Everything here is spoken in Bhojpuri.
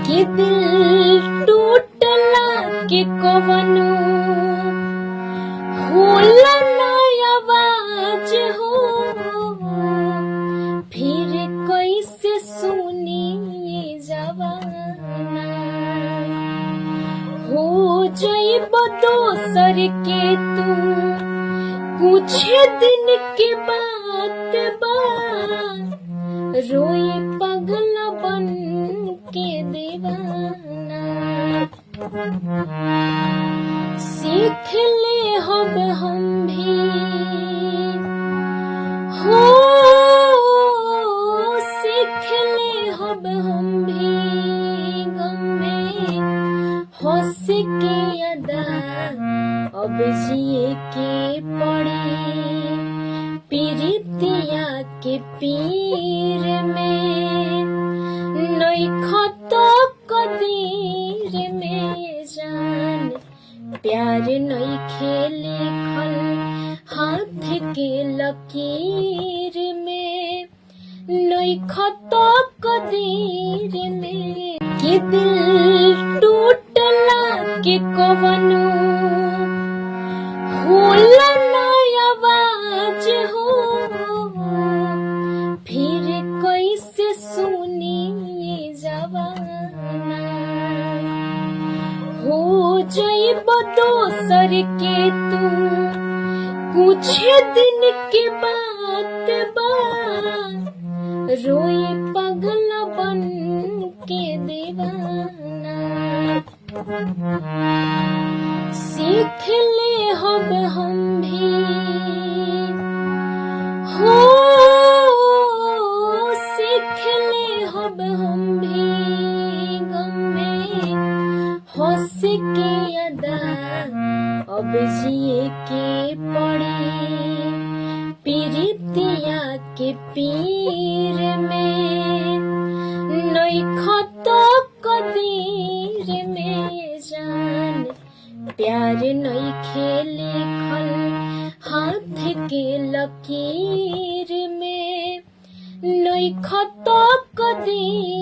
कि दिल टूटला के कवनो होला ना आवाज हो, फिर कैसे सुनी जवाना। हो जइब दोसर के तू कुछ दिन के बात बा, रोए पगला बन के दीवाना। सीख ले हब हम भी हो, सीख ले हब हम भी गम में हंस के अदा अब जिए के पड़ी। पीरितिया के पीर में नइखा तो कदीर में जान, प्यार नइखे लिखल हाथ के लकीर में, नइखा तो कदीर में। कि दिल टूटला के कवनो होला ना आवाज हो, फिर कैसे सुनी जवाना। हो जइब दोसर के तू कुछ दिन के बात बा, रोए पगला बन के दीवाना। सीख ले हब हम भी हो, सीख ले हब हम भी गम में हंस के अदा अब जिए के पड़ी। पीरितिया के पीर में नइखा तो कदीर में जान, प्यार नइखे लिखल हाथ के लकीर में, नइखा तो कदीर